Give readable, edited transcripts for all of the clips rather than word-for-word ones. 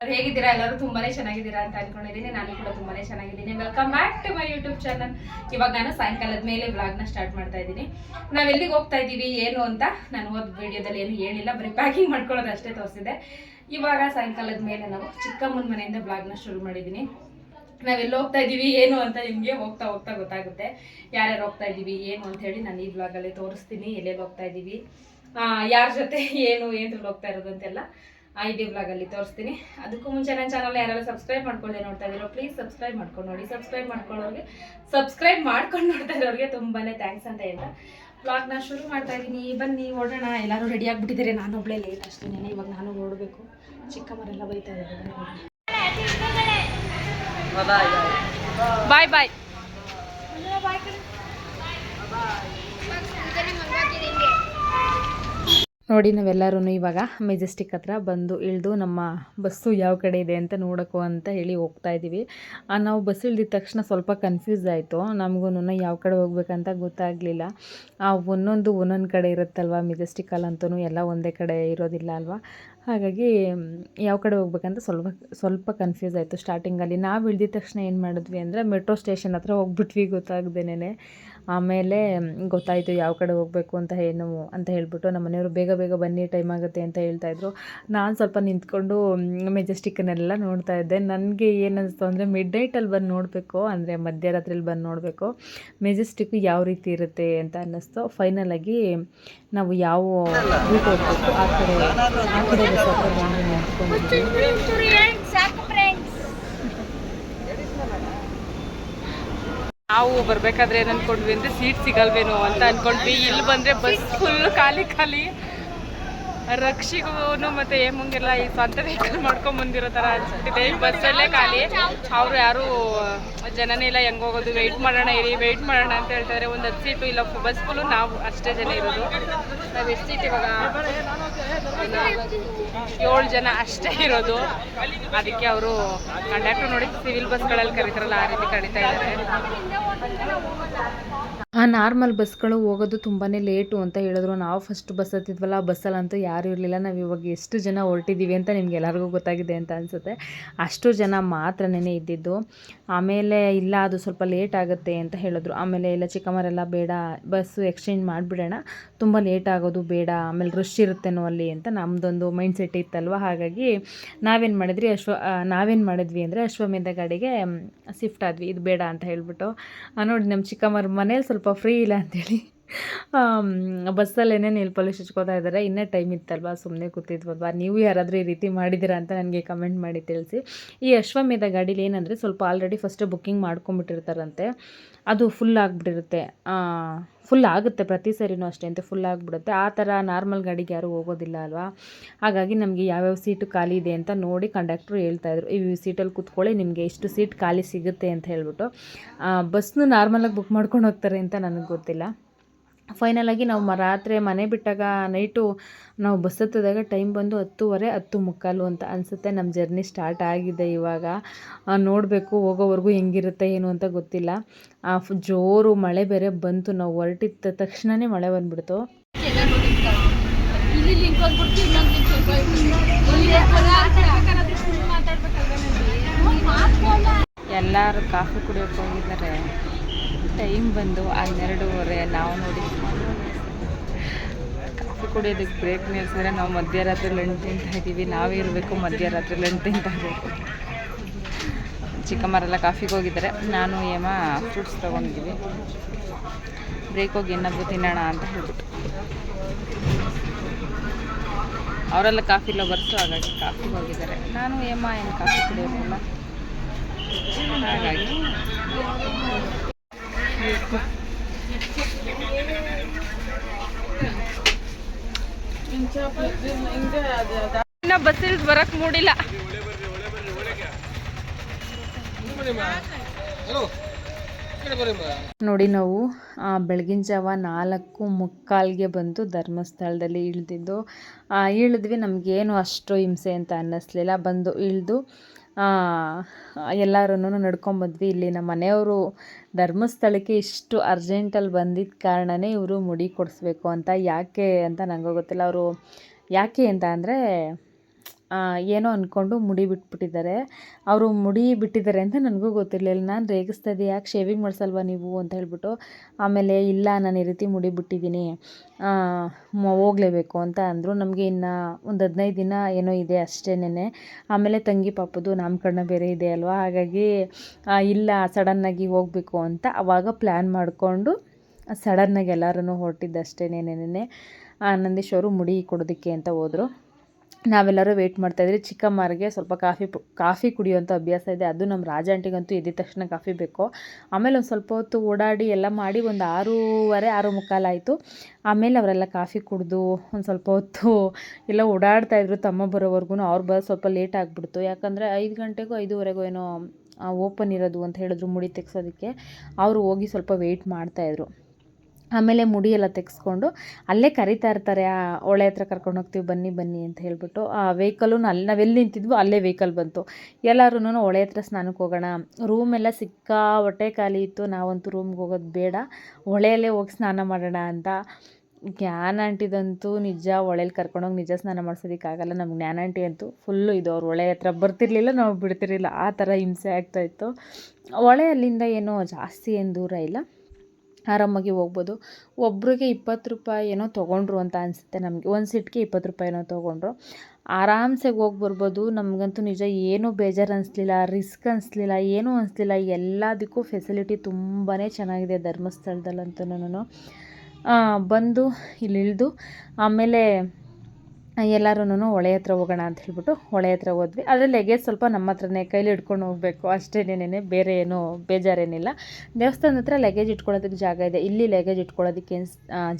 ಹೇಗಿದ್ದೀರಾ? ಎಲ್ಲರೂ ತುಂಬಾನೇ ಚೆನ್ನಾಗಿದ್ದೀರಾ ಅಂತ ಅನ್ಕೊಂಡಿದ್ದೀನಿ. ನಾನು ಕೂಡ ತುಂಬಾನೇ ಚೆನ್ನಾಗಿದ್ದೀನಿ. Welcome back to my YouTube channel. ಇವಾಗ ನಾನು ಸಾಯಂಕಾಲದ ಮೇಲೆ ವ್ಲಾಗ್ನ ಸ್ಟಾರ್ಟ್ ಮಾಡ್ತಾ ಇದ್ದೀನಿ. ನಾವು ಎಲ್ಲಿಗೆ ಹೋಗ್ತಾ ಇದ್ದೀವಿ ಏನು ಅಂತ ನಾನು ಹೋದ ವಿಡಿಯೋದಲ್ಲಿ ಏನು ಹೇಳಿಲ್ಲ, ಬರೀ ಪ್ಯಾಕಿಂಗ್ ಮಾಡ್ಕೊಳ್ಳೋದು ಅಷ್ಟೇ ತೋರಿಸಿದೆ. ಇವಾಗ ಸಾಯಂಕಾಲದ ಮೇಲೆ ನಾವು ಚಿಕ್ಕಮ್ಮನ ಮನೆಯಿಂದ ವ್ಲಾಗ್ನ ಶುರು ಮಾಡಿದ್ದೀನಿ. ನಾವೆಲ್ಲಿ ಹೋಗ್ತಾ ಇದ್ದೀವಿ ಏನು ಅಂತ ನಿಮಗೆ ಹೋಗ್ತಾ ಹೋಗ್ತಾ ಗೊತ್ತಾಗುತ್ತೆ. ಯಾರ್ಯಾರು ಹೋಗ್ತಾ ಇದ್ದೀವಿ ಏನು ಅಂತ ಹೇಳಿ ನಾನು ಈ ವ್ಲಾಗಲ್ಲಿ ತೋರಿಸ್ತೀನಿ. ಎಲ್ಲೆಲ್ಲಿ ಹೋಗ್ತಾ ಇದ್ದೀವಿ, ಯಾರ ಜೊತೆ ಏನು ಹೋಗ್ತಾ ಇರೋದು ಅಂತೆಲ್ಲ ಇದೇ ವ್ಲಾಗಲ್ಲಿ ತೋರಿಸ್ತೀನಿ. ಅದಕ್ಕೂ ಮುಂಚೆ ನನ್ನ ಚಾನಲ್ ಯಾರೆಲ್ಲ ಸಬ್ಸ್ಕ್ರೈಬ್ ಮಾಡ್ಕೊಳ್ಳದೆ ನೋಡ್ತಾ ಇದ್ದೀರೋ ಪ್ಲೀಸ್ ಸಬ್ಸ್ಕ್ರೈಬ್ ಮಾಡ್ಕೊಂಡು ನೋಡಿ. ಸಬ್ಸ್ಕ್ರೈಬ್ ಮಾಡ್ಕೊಂಡು ನೋಡ್ತಾ ಇರೋರಿಗೆ ತುಂಬಾ ಥ್ಯಾಂಕ್ಸ್ ಅಂತ ಹೇಳ್ತಾ ವ್ಲಾಗ್ನ ಶುರು ಮಾಡ್ತಾ ಇದ್ದೀನಿ. ಬನ್ನಿ ಓಡೋಣ. ಎಲ್ಲರೂ ರೆಡಿ ಆಗಿಬಿಟ್ಟಿದ್ದಾರೆ, ನಾನೊಬ್ಬಳೇ ಲೇಟ್ ಅಷ್ಟೇ. ಇವಾಗ ನಾನು ಓಡಬೇಕು. ಚಿಕ್ಕಮ್ಮರೆಲ್ಲ ಬೈತಾ ಇದ್ದಾರೆ. ಬಾಯ್ ಬಾಯ್. ನೋಡಿ, ನಾವೆಲ್ಲರೂ ಇವಾಗ ಮೆಜೆಸ್ಟಿಕ್ ಹತ್ರ ಬಂದು ಇಳಿದು ನಮ್ಮ ಬಸ್ಸು ಯಾವ ಕಡೆ ಇದೆ ಅಂತ ನೋಡೋಕ್ಕೂ ಅಂತ ಹೇಳಿ ಹೋಗ್ತಾ ಇದ್ದೀವಿ. ನಾವು ಬಸ್ ಇಳಿದಿದ ತಕ್ಷಣ ಸ್ವಲ್ಪ ಕನ್ಫ್ಯೂಸ್ ಆಯಿತು. ನಮಗೂ ಯಾವ ಕಡೆ ಹೋಗ್ಬೇಕಂತ ಗೊತ್ತಾಗಲಿಲ್ಲ. ಒಂದೊಂದು ಕಡೆ ಇರುತ್ತಲ್ವ, ಮೆಜೆಸ್ಟಿಕಲ್ಲಂತೂ ಎಲ್ಲ ಒಂದೇ ಕಡೆ ಇರೋದಿಲ್ಲ ಅಲ್ವಾ. ಹಾಗಾಗಿ ಯಾವ ಕಡೆ ಹೋಗ್ಬೇಕಂತ ಸ್ವಲ್ಪ ಕನ್ಫ್ಯೂಸ್ ಆಯಿತು ಸ್ಟಾರ್ಟಿಂಗಲ್ಲಿ. ನಾವು ಇಳಿದಿದ ತಕ್ಷಣ ಏನು ಮಾಡಿದ್ವಿ ಅಂದರೆ ಮೆಟ್ರೋ ಸ್ಟೇಷನ್ ಹತ್ರ ಹೋಗ್ಬಿಟ್ವಿ ಗೊತ್ತಾಗ್ದೇನೆ. ಆಮೇಲೆ ಗೊತ್ತಾಯಿತು ಯಾವ ಕಡೆ ಹೋಗಬೇಕು ಅಂತ ಏನು ಅಂತ ಹೇಳ್ಬಿಟ್ಟು ನಮ್ಮ ಮನೆಯವರು ಬೇಗ ಬೇಗ ಬನ್ನಿ ಟೈಮ್ ಆಗುತ್ತೆ ಅಂತ ಹೇಳ್ತಾಯಿದ್ರು. ನಾನು ಸ್ವಲ್ಪ ನಿಂತ್ಕೊಂಡು ಮೆಜೆಸ್ಟಿಕ್ಕನ್ನೆಲ್ಲ ನೋಡ್ತಾ ಇದ್ದೆ. ನನಗೆ ಏನಿಸ್ತು ಅಂದರೆ ಮಿಡ್ ನೈಟಲ್ಲಿ ಬಂದು ನೋಡಬೇಕು, ಅಂದರೆ ಮಧ್ಯರಾತ್ರಿಲಿ ಬಂದು ನೋಡಬೇಕು ಮೆಜೆಸ್ಟಿಕ್ ಯಾವ ರೀತಿ ಇರುತ್ತೆ ಅಂತ ಅನ್ನಿಸ್ತು. ಫೈನಲಾಗಿ ನಾವು ಯಾವ ರೂಟ್ ಹೋಗಬೇಕು ಆ ಕಡೆ ಬಸ್ ಹತ್ರ ಬಂದು ನಿಂತ್ಕೊಂಡಿದ್ವಿ. ನಾವು ಬರಬೇಕಾದ್ರೆ ಏನು ಅಂದ್ಕೊಂಡ್ವಿ ಅಂದರೆ ಸೀಟ್ ಸಿಗಲ್ವೇನೋ ಅಂತ ಅಂದ್ಕೊಂಡ್ವಿ. ಇಲ್ಲಿ ಬಂದರೆ ಬಸ್ ಫುಲ್ ಖಾಲಿ. ರಕ್ಷಿಗೂ ಮತ್ತು ಏಮಂಗೆಲ್ಲ ಈ ಸ್ವಂತ ವೆಹಿಕಲ್ ಮಾಡ್ಕೊಂಬಂದಿರೋ ಥರ ಅನ್ಸ್ಬಿಟ್ಟಿದೆ. ಈ ಬಸ್ಸಲ್ಲೇ ಖಾಲಿ, ಅವರು ಯಾರೂ ಜನನೇ ಇಲ್ಲ. ಹೆಂಗೆ ಹೋಗೋದು, ವೆಯ್ಟ್ ಮಾಡೋಣ ಅಂತ ಹೇಳ್ತಾರೆ. ಒಂದು 10 ಸೀಟು ಇಲ್ಲ, ಬಸ್ ಫುಲ್ಲು ನಾವು ಅಷ್ಟೇ ಜನ ಇರೋದು. ನಾವು ಎಷ್ಟು ಸೀಟ್ ಇವಾಗ 7 ಜನ ಅಷ್ಟೇ ಇರೋದು. ಅದಕ್ಕೆ ಅವರು ಕಂಡಕ್ಟರ್ ನೋಡಿ ಸಿವಿಲ್ ಬಸ್ಗಳಲ್ಲಿ ಕರೀತಾರಲ್ಲ ಆ ರೀತಿ ಕರೀತಾ ಇದ್ದಾರೆ. ಆ ನಾರ್ಮಲ್ ಬಸ್ಗಳು ಹೋಗೋದು ತುಂಬಾ ಲೇಟು ಅಂತ ಹೇಳಿದ್ರು. ನಾವು ಫಸ್ಟ್ ಬಸ್ ಹತ್ತಿದ್ವಲ್ಲ, ಆ ಬಸ್ಸಲ್ಲಂತೂ ಯಾರೂ ಇರಲಿಲ್ಲ. ನಾವು ಇವಾಗ ಎಷ್ಟು ಜನ ಹೊರಟಿದ್ದೀವಿ ಅಂತ ನಿಮ್ಗೆ ಎಲ್ಲರಿಗೂ ಗೊತ್ತಾಗಿದೆ ಅಂತ ಅನಿಸುತ್ತೆ. ಅಷ್ಟು ಜನ ಮಾತ್ರನೇ ಇದ್ದಿದ್ದು. ಆಮೇಲೆ ಇಲ್ಲ, ಅದು ಸ್ವಲ್ಪ ಲೇಟ್ ಆಗುತ್ತೆ ಅಂತ ಹೇಳಿದ್ರು. ಆಮೇಲೆ ಇಲ್ಲ ಚಿಕ್ಕಮ್ಮರೆಲ್ಲ ಬೇಡ, ಬಸ್ಸು ಎಕ್ಸ್ಚೇಂಜ್ ಮಾಡಿಬಿಡೋಣ, ತುಂಬ ಲೇಟ್ ಆಗೋದು ಬೇಡ, ಆಮೇಲೆ ರಶ್ ಇರುತ್ತೇನೋ ಅಲ್ಲಿ ಅಂತ ನಮ್ಮದೊಂದು ಮೈಂಡ್ ಸೆಟ್ ಇತ್ತಲ್ವ. ಹಾಗಾಗಿ ನಾವೇನು ಮಾಡಿದ್ವಿ ಅಂದರೆ ಅಶ್ವಮೇಧ ಗಾಡಿಗೆ ಶಿಫ್ಟ್ ಆದ್ವಿ. ಇದು ಬೇಡ ಅಂತ ಹೇಳ್ಬಿಟ್ಟು. ನೋಡಿ, ನಮ್ಮ ಚಿಕ್ಕಮ್ಮರ ಮನೇಲಿ ಸ್ವಲ್ಪ ಫ್ರೀ ಇಲ್ಲ ಅಂಥೇಳಿ ಬಸ್ಸಲ್ಲೇ ನೇಲ್ ಪಾಲಿಶ್ ಹಚ್ಕೋತಾ ಇದ್ದಾರೆ. ಇನ್ನೂ ಟೈಮ್ ಇತ್ತಲ್ವ, ಸುಮ್ಮನೆ ಕೂತಿದ್ವಲ್ವ. ನೀವು ಯಾರಾದರೂ ಈ ರೀತಿ ಮಾಡಿದ್ದೀರಾ ಅಂತ ನನಗೆ ಕಮೆಂಟ್ ಮಾಡಿ ತಿಳಿಸಿ. ಈ ಅಶ್ವಮೇಧ ಗಾಡೀಲಿ ಏನಂದರೆ ಸ್ವಲ್ಪ ಆಲ್ರೆಡಿ ಫಸ್ಟು ಬುಕ್ಕಿಂಗ್ ಮಾಡ್ಕೊಂಬಿಟ್ಟಿರ್ತಾರಂತೆ. ಅದು ಫುಲ್ ಆಗಿಬಿಟ್ಟಿರುತ್ತೆ, ಫುಲ್ ಆಗುತ್ತೆ ಪ್ರತಿ ಸರಿನೂ ಅಷ್ಟೇ ಅಂತ ಫುಲ್ ಆಗಿಬಿಡುತ್ತೆ. ಆ ಥರ ನಾರ್ಮಲ್ ಗಾಡಿಗೆ ಯಾರೂ ಹೋಗೋದಿಲ್ಲ ಅಲ್ವಾ. ಹಾಗಾಗಿ ನಮಗೆ ಯಾವ್ಯಾವ ಸೀಟು ಖಾಲಿ ಇದೆ ಅಂತ ನೋಡಿ ಕಂಡಕ್ಟ್ರು ಹೇಳ್ತಾಯಿದ್ರು, ಈ ಸೀಟಲ್ಲಿ ಕೂತ್ಕೊಳ್ಳಿ, ನಿಮಗೆ ಇಷ್ಟು ಸೀಟ್ ಖಾಲಿ ಸಿಗುತ್ತೆ ಅಂತ ಹೇಳ್ಬಿಟ್ಟು. ಬಸ್ನು ನಾರ್ಮಲಾಗಿ ಬುಕ್ ಮಾಡ್ಕೊಂಡು ಹೋಗ್ತಾರೆ ಅಂತ ನನಗೆ ಗೊತ್ತಿಲ್ಲ. ಫೈನಲಾಗಿ ನಾವು ರಾತ್ರಿ ಮನೆ ಬಿಟ್ಟಾಗ ನೈಟು ನಾವು ಬಸ್ ಹತ್ತಿದಾಗ ಟೈಮ್ ಬಂದು 10:30 10:45 ಅಂತ ಅನಿಸುತ್ತೆ. ನಮ್ಮ ಜರ್ನಿ ಸ್ಟಾರ್ಟ್ ಆಗಿದೆ ಇವಾಗ. ನೋಡಬೇಕು ಹೋಗೋವರೆಗೂ ಹೆಂಗಿರುತ್ತೆ ಏನು ಅಂತ ಗೊತ್ತಿಲ್ಲ. ಜೋರು ಮಳೆ ಬೇರೆ ಬಂತು. ನಾವು ಹೊರಟಿದ್ದ ತಕ್ಷಣವೇ ಮಳೆ ಬಂದುಬಿಡ್ತು. ಎಲ್ಲರೂ ಕಾಫಿ ಕುಡಿಯೋಕೆ ಹೋಗಿದ್ದಾರೆ. ಟೈಮ್ ಬಂದು 12:30. ನಾವು ನೋಡಿ ಕಾಫಿ ಕುಡಿಯೋದಕ್ಕೆ ಬ್ರೇಕ್ ನಿಲ್ಸಿದ್ರೆ ನಾವು ಮಧ್ಯರಾತ್ರಿ ಲಂಚ್ ತಿಂತಾ ಇದ್ದೀವಿ. ನಾವೇ ಇರಬೇಕು ಮಧ್ಯರಾತ್ರಿ ಲಂಚ್ ತಿಂತಾ ಇರಬೇಕು. ಚಿಕ್ಕಮ್ಮರೆಲ್ಲ ಕಾಫಿಗೆ ಹೋಗಿದ್ದಾರೆ, ನಾನು ಫ್ರೂಟ್ಸ್ ತೊಗೊಂಡಿದ್ದೀವಿ. ಬ್ರೇಕ್ ಹೋಗಿ ಏನಾದರೂ ತಿನ್ನೋಣ ಅಂತ ಹೇಳ್ಬಿಟ್ಟು. ಅವರೆಲ್ಲ ಕಾಫಿ ಲವರ್ಸು, ಹಾಗಾಗಿ ಕಾಫಿಗೆ ಹೋಗಿದ್ದಾರೆ. ನಾನು ಏನು ಕಾಫಿ ಕುಡಿಯೋದಿಲ್ಲ, ಹಾಗಾಗಿ ಬಸ್ ಇಳಿದು ಬರಕ್ಕೆ ಮೂಡಿಲ್ಲ. ನೋಡಿ, ನಾವು ಬೆಳಗಿನ ಜಾವ 4:45ಗೆ ಬಂದು ಧರ್ಮಸ್ಥಳದಲ್ಲಿ ಇಳಿದ್ವಿ. ನಮಗೇನು ಅಷ್ಟು ಹಿಂಸೆ ಅಂತ ಅನ್ನಿಸ್ಲಿಲ್ಲ. ಬಂದು ಇಳಿದು ಎಲ್ಲರೂ ನಡ್ಕೊಂಬಂದ್ವಿ. ಇಲ್ಲಿ ನಮ್ಮ ಮನೆಯವರು ಧರ್ಮಸ್ಥಳಕ್ಕೆ ಇಷ್ಟು ಅರ್ಜೆಂಟಲ್ಲಿ ಬಂದಿದ್ದ ಕಾರಣನೇ ಇವರು ಮುಡಿ ಕೊಡಿಸ್ಬೇಕು ಅಂತ. ಯಾಕೆ ಅಂತ ನನಗೂ ಗೊತ್ತಿಲ್ಲ. ಅವರು ಯಾಕೆ ಅಂತ ಅಂದರೆ ಏನೋ ಅಂದ್ಕೊಂಡು ಮುಡಿ ಬಿಟ್ಬಿಟ್ಟಿದ್ದಾರೆ. ಅವರು ಮುಡಿ ಬಿಟ್ಟಿದ್ದಾರೆ ಅಂತ ನನಗೂ ಗೊತ್ತಿರಲಿಲ್ಲ. ನಾನು ರೇಗಿಸ್ತಾ ಇದ್ದೆ, ಯಾಕೆ ಶೇವಿಂಗ್ ಮಾಡಿಸಲ್ವಾ ನೀವು ಅಂತ ಹೇಳ್ಬಿಟ್ಟು. ಆಮೇಲೆ ಇಲ್ಲ ನಾನು ಈ ರೀತಿ ಮುಡಿ ಬಿಟ್ಟಿದ್ದೀನಿ, ಹೋಗಲೇಬೇಕು ಅಂತ ಅಂದರು. ನಮಗೆ ಇನ್ನು ಒಂದು 15 ದಿನ ಏನೋ ಇದೆ ಅಷ್ಟೇನೆ. ಆಮೇಲೆ ತಂಗಿ ಪಾಪದು ನಾಮಕರಣ ಬೇರೆ ಇದೆ ಅಲ್ವಾ, ಹಾಗಾಗಿ ಇಲ್ಲ ಸಡನ್ನಾಗಿ ಹೋಗಬೇಕು ಅಂತ ಆವಾಗ ಪ್ಲ್ಯಾನ್ ಮಾಡಿಕೊಂಡು ಸಡನ್ನಾಗಿ ಎಲ್ಲರೂ ಹೊರಟಿದ್ದಷ್ಟೇನೆ. ನಂದೀಶ್ ಅವರು ಮುಡಿ ಕೊಡೋದಕ್ಕೆ ಅಂತ ಹೋದರು. ನಾವೆಲ್ಲರೂ ವೆಯ್ಟ್ ಮಾಡ್ತಾಯಿದ್ರಿ. ಚಿಕ್ಕಮ್ಮರಿಗೆ ಸ್ವಲ್ಪ ಕಾಫಿ ಕುಡಿಯೋಂಥ ಅಭ್ಯಾಸ ಇದೆ. ಅದು ನಮ್ಮ ರಾಜ ಆಂಟಿಗಂತೂ ಎದ್ದ ತಕ್ಷಣ ಕಾಫಿ ಬೇಕು. ಆಮೇಲೆ ಒಂದು ಸ್ವಲ್ಪ ಹೊತ್ತು ಓಡಾಡಿ ಎಲ್ಲ ಮಾಡಿ ಒಂದು 6:30 6:45 ಆಯಿತು. ಆಮೇಲೆ ಅವರೆಲ್ಲ ಕಾಫಿ ಕುಡಿದು ಒಂದು ಸ್ವಲ್ಪ ಹೊತ್ತು ಎಲ್ಲ ಓಡಾಡ್ತಾಯಿದ್ರು ತಮ್ಮ ಬರೋವರೆಗೂ. ಅವ್ರು ಬರೋದು ಸ್ವಲ್ಪ ಲೇಟ್ ಆಗಿಬಿಡ್ತು, ಯಾಕಂದರೆ 5 ಗಂಟೆಗೋ 5:30ಗೋ ಏನೋ ಓಪನ್ ಇರೋದು ಅಂತ ಹೇಳಿದ್ರು ಮುಡಿ ತೆಗ್ಸೋದಕ್ಕೆ. ಅವರು ಹೋಗಿ ಸ್ವಲ್ಪ ವೆಯ್ಟ್ ಮಾಡ್ತಾಯಿದ್ರು. ಆಮೇಲೆ ಮುಡಿ ಎಲ್ಲ ತೆಗೆಸ್ಕೊಂಡು ಅಲ್ಲೇ ಕರಿತಾ ಇರ್ತಾರೆ, ಹೊಳೆ ಹತ್ರ ಕರ್ಕೊಂಡು ಹೋಗ್ತೀವಿ ಬನ್ನಿ ಬನ್ನಿ ಅಂತ ಹೇಳಿಬಿಟ್ಟು. ಆ ವೆಹಿಕಲ್ಲು ನಾವೆಲ್ಲಿ ನಿಂತಿದ್ವೋ ಅಲ್ಲೇ ವೆಹಿಕಲ್ ಬಂತು. ಎಲ್ಲರೂ ಹೊಳೆ ಹತ್ರ ಸ್ನಾನಕ್ಕೆ ಹೋಗೋಣ, ರೂಮೆಲ್ಲ ಸಿಕ್ಕಾಪಟ್ಟೆ ಖಾಲಿ ಇತ್ತು. ನಾವಂತೂ ರೂಮ್ಗೆ ಹೋಗೋದು ಬೇಡ, ಹೊಳೆಯಲ್ಲೇ ಹೋಗಿ ಸ್ನಾನ ಮಾಡೋಣ ಅಂತ. ಜ್ಞಾನ ಆಂಟಿದಂತೂ ನಿಜ ಹೊಳೇಲಿ ಕರ್ಕೊಂಡೋಗಿ ನಿಜ ಸ್ನಾನ ಮಾಡಿಸೋದಕ್ಕಾಗಲ್ಲ. ನಮ್ಮ ಜ್ಞಾನ ಆಂಟಿ ಅಂತೂ ಫುಲ್ಲು ಇದು, ಅವ್ರು ಹೊಳೆ ಹತ್ರ ಬರ್ತಿರ್ಲಿಲ್ಲ, ನಾವು ಬಿಡ್ತಿರ್ಲಿಲ್ಲ, ಆ ಥರ ಹಿಂಸೆ ಆಗ್ತಾಯಿತ್ತು. ಹೊಳೆ ಅಲ್ಲಿಂದ ಏನೋ ಜಾಸ್ತಿ ಏನು ದೂರ ಇಲ್ಲ, ಆರಾಮಾಗಿ ಹೋಗ್ಬೋದು. ಒಬ್ರಿಗೆ 20 ರೂಪಾಯಿ ಏನೋ ತೊಗೊಂಡ್ರು ಅಂತ ಅನಿಸುತ್ತೆ. ನಮಗೆ ಒಂದು ಸೀಟ್ಗೆ 20 ರೂಪಾಯಿ ಏನೋ ತೊಗೊಂಡ್ರು. ಆರಾಮ್ಸೆ ಹೋಗಿ ಬರ್ಬೋದು. ನಮಗಂತೂ ನಿಜ ಏನೂ ಬೇಜಾರು ಅನಿಸ್ಲಿಲ್ಲ, ರಿಸ್ಕ್ ಅನಿಸ್ಲಿಲ್ಲ, ಏನೂ ಅನಿಸ್ಲಿಲ್ಲ. ಎಲ್ಲದಕ್ಕೂ ಫೆಸಿಲಿಟಿ ತುಂಬಾ ಚೆನ್ನಾಗಿದೆ ಧರ್ಮಸ್ಥಳದಲ್ಲಂತೂ. ಬಂದು ಇಲ್ಲಿ ಇಳಿದು ಆಮೇಲೆ ಎಲ್ಲರೂ ಹೊಳೆ ಹತ್ರ ಹೋಗೋಣ ಅಂತ ಹೇಳ್ಬಿಟ್ಟು ಹೊಳೆ ಹತ್ರ ಹೋದ್ವಿ. ಆದರೆ ಲಗೇಜ್ ಸ್ವಲ್ಪ ನಮ್ಮ ಹತ್ರನೇ ಕೈಲಿ ಹಿಡ್ಕೊಂಡು ಹೋಗಬೇಕು ಅಷ್ಟೇನೇನೆ, ಬೇರೆ ಏನೂ ಬೇಜಾರೇನಿಲ್ಲ. ದೇವಸ್ಥಾನದ ಹತ್ರ ಲಗೇಜ್ ಇಟ್ಕೊಳ್ಳೋದಕ್ಕೆ ಜಾಗ ಇದೆ, ಇಲ್ಲಿ ಲಗೇಜ್ ಇಟ್ಕೊಳ್ಳೋದಕ್ಕೆ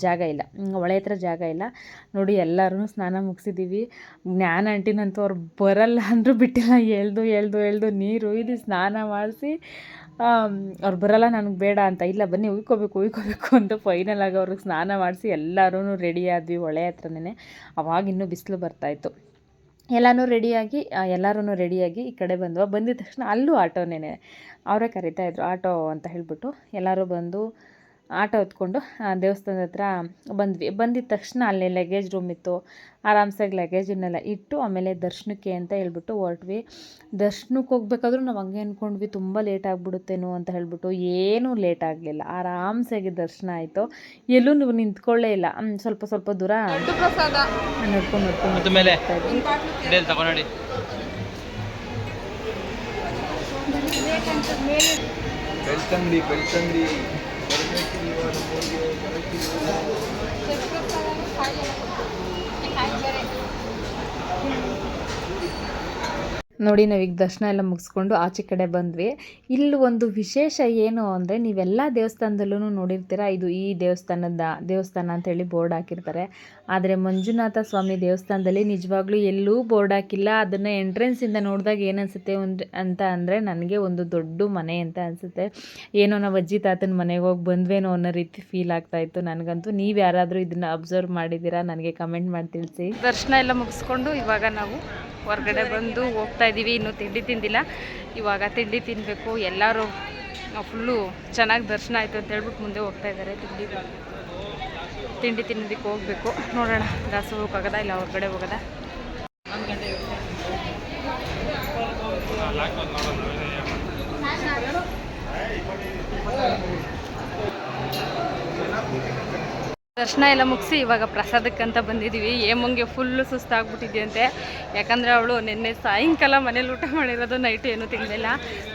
ಜಾಗ ಇಲ್ಲ, ಹೊಳೆ ಹತ್ರ ಜಾಗ ಇಲ್ಲ. ನೋಡಿ ಎಲ್ಲರೂ ಸ್ನಾನ ಮುಗಿಸಿದ್ದೀವಿ. ಜ್ಞಾನ ಆಂಟಿನಂತೂ ಅವ್ರು ಬರಲ್ಲ ಅಂದರೂ ಬಿಟ್ಟಿಲ್ಲ, ಎಳ್ದು ನೀರು ಇದು ಸ್ನಾನ ಮಾಡಿಸಿ ಅವ್ರು ಬರಲ್ಲ ನನಗೆ ಬೇಡ ಅಂತ, ಇಲ್ಲ ಬನ್ನಿ ಉಯ್ಕೋಬೇಕು ಅಂತ ಫೈನಲ್ ಆಗಿ ಅವ್ರಿಗೆ ಸ್ನಾನ ಮಾಡಿಸಿ ಎಲ್ಲರೂ ರೆಡಿ ಆದ್ವಿ ಹೊಳೆ ಹತ್ರನೇ. ಅವಾಗಿನ್ನೂ ಬಿಸಿಲು ಬರ್ತಾಯಿತ್ತು. ಎಲ್ಲರೂ ರೆಡಿಯಾಗಿ ಈ ಕಡೆ ಬಂದಿದ ತಕ್ಷಣ ಅಲ್ಲೂ ಆಟೋನೇ, ಅವರೇ ಕರಿತಾಯಿದ್ರು ಆಟೋ ಅಂತ ಹೇಳಿಬಿಟ್ಟು. ಎಲ್ಲರೂ ಬಂದು ಆಟೋ ಹೊತ್ಕೊಂಡು ದೇವಸ್ಥಾನದ ಹತ್ರ ಬಂದಿದ ತಕ್ಷಣ ಅಲ್ಲಿ ಲಗೇಜ್ ರೂಮ್ ಇತ್ತು. ಆರಾಮ್ಸಾಗಿ ಲಗೇಜನ್ನೆಲ್ಲ ಇಟ್ಟು ಆಮೇಲೆ ದರ್ಶನಕ್ಕೆ ಅಂತ ಹೇಳ್ಬಿಟ್ಟು ಹೊರಟ್ವಿ. ದರ್ಶನಕ್ಕೆ ಹೋಗ್ಬೇಕಾದ್ರೂ ನಾವು ಹಂಗೆ ಅಂದ್ಕೊಂಡ್ವಿ ತುಂಬ ಲೇಟ್ ಆಗಿಬಿಡುತ್ತೇನೋ ಅಂತ ಹೇಳ್ಬಿಟ್ಟು. ಏನೂ ಲೇಟ್ ಆಗಲಿಲ್ಲ, ಆರಾಮ್ಸಾಗಿ ದರ್ಶನ ಆಯಿತು. ಎಲ್ಲೂ ನೀವು ನಿಂತ್ಕೊಳ್ಳೇ ಇಲ್ಲ, ಸ್ವಲ್ಪ ದೂರ ನಡ್ಕೊಂಡು ನೋಡಿ ನಾವೀಗ ದರ್ಶನ ಎಲ್ಲ ಮುಗಿಸ್ಕೊಂಡು ಆಚೆ ಕಡೆ ಬಂದ್ವಿ. ಇಲ್ಲಿ ಒಂದು ವಿಶೇಷ ಏನು ಅಂದರೆ, ನೀವೆಲ್ಲ ದೇವಸ್ಥಾನದಲ್ಲೂ ನೋಡಿರ್ತೀರ, ಇದು ಈ ದೇವಸ್ಥಾನ ಅಂತೇಳಿ ಬೋರ್ಡ್ ಹಾಕಿರ್ತಾರೆ. ಆದರೆ ಮಂಜುನಾಥ ಸ್ವಾಮಿ ದೇವಸ್ಥಾನದಲ್ಲಿ ನಿಜವಾಗ್ಲೂ ಎಲ್ಲೂ ಬೋರ್ಡ್ ಹಾಕಿಲ್ಲ. ಅದನ್ನು ಎಂಟ್ರೆನ್ಸಿಂದ ನೋಡಿದಾಗ ಏನು ಅನಿಸುತ್ತೆ ಅಂತ ಅಂದರೆ, ನನಗೆ ಒಂದು ದೊಡ್ಡ ಮನೆ ಅಂತ ಅನಿಸುತ್ತೆ. ಏನೋ ನಾವು ಅಜ್ಜಿ ತಾತನ ಮನೆಗೆ ಹೋಗಿ ಬಂದ್ವೇನೋ ಅನ್ನೋ ರೀತಿ ಫೀಲ್ ಆಗ್ತಾಯಿತ್ತು ನನಗಂತೂ. ನೀವು ಯಾರಾದರೂ ಇದನ್ನು ಅಬ್ಸರ್ವ್ ಮಾಡಿದ್ದೀರಾ ನನಗೆ ಕಮೆಂಟ್ ಮಾಡಿ ತಿಳಿಸಿ. ದರ್ಶನ ಎಲ್ಲ ಮುಗಿಸ್ಕೊಂಡು ಇವಾಗ ನಾವು ಹೊರಗಡೆ ಬಂದು ಹೋಗ್ತಾ ಇದ್ದೀವಿ. ಇನ್ನೂ ತಿಂಡಿ ತಿಂದಿಲ್ಲ, ಇವಾಗ ತಿಂಡಿ ತಿನ್ನಬೇಕು. ಎಲ್ಲರೂ ಫುಲ್ಲು ಚೆನ್ನಾಗಿ ದರ್ಶನ ಆಯಿತು ಅಂತ ಹೇಳ್ಬಿಟ್ಟು ಮುಂದೆ ಹೋಗ್ತಾ ಇದ್ದಾರೆ. ತಿಂಡಿ ತಿನ್ನೋದಕ್ಕೆ ಹೋಗಬೇಕು. ನೋಡೋಣ ದಾಸು ಹೋಗೋದ ಇಲ್ಲ ಹೊರಗಡೆ ಹೋಗೋದ. ದರ್ಶನ ಎಲ್ಲ ಮುಗಿಸಿ ಇವಾಗ ಪ್ರಸಾದಕ್ಕಂತ ಬಂದಿದ್ದೀವಿ. ಏಮಂಗೆ ಫುಲ್ಲು ಸುಸ್ತಾಗ್ಬಿಟ್ಟಿದ್ಯಂತೆ, ಯಾಕಂದರೆ ಅವಳು ನಿನ್ನೆ ಸಾಯಂಕಾಲ ಮನೇಲಿ ಊಟ ಮಾಡಿರೋದು, ನೈಟು ಏನೂ ತಿನ್ನಲಿಲ್ಲ,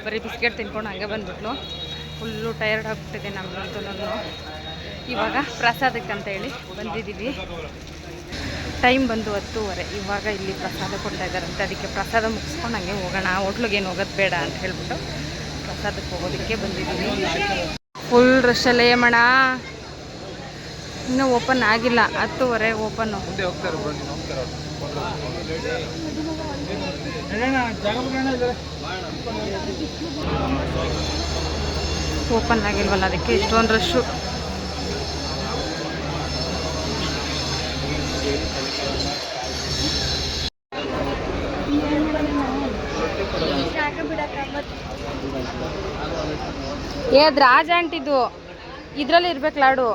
ಬರೀ ಬಿಸ್ಕೆಟ್ ತಿನ್ಕೊಂಡು ಹಂಗೆ ಬಂದ್ಬಿಟ್ಲು. ಫುಲ್ಲು ಟಯರ್ಡ್ ಆಗಿಬಿಟ್ಟಿದೆ ನಮಗಂತೂ. ಇವಾಗ ಪ್ರಸಾದಕ್ಕಂತ ಹೇಳಿ ಬಂದಿದ್ದೀವಿ. ಟೈಮ್ ಬಂದು 10:30. ಇವಾಗ ಇಲ್ಲಿ ಪ್ರಸಾದ ಕೊಡ್ತಾ ಇದ್ದಾರಂತೆ, ಅದಕ್ಕೆ ಪ್ರಸಾದ ಮುಗಿಸ್ಕೊಂಡು ಹಂಗೆ ಹೋಗೋಣ, ಹೋಟ್ಲಿಗೆ ಏನು ಹೋಗೋದು ಬೇಡ ಅಂತ ಹೇಳ್ಬಿಟ್ಟು ಪ್ರಸಾದಕ್ಕೆ ಹೋಗೋದಕ್ಕೆ ಬಂದಿದ್ದೀವಿ. ಫುಲ್ ರಶಲ್ಲೇ ಮಣ, ಇನ್ನೂ ಓಪನ್ ಆಗಿಲ್ಲ, 10:30 ಓಪನ್ನು. ಓಪನ್ ಆಗಿಲ್ವಲ್ಲ, ಅದಕ್ಕೆ ಇಷ್ಟೊಂದು ರಶ್ಶು. ಅದು ರಾಜ ಅಂಟಿದ್ದು ಇದರಲ್ಲಿ ಇರ್ಬೇಕು ಲಾಡು.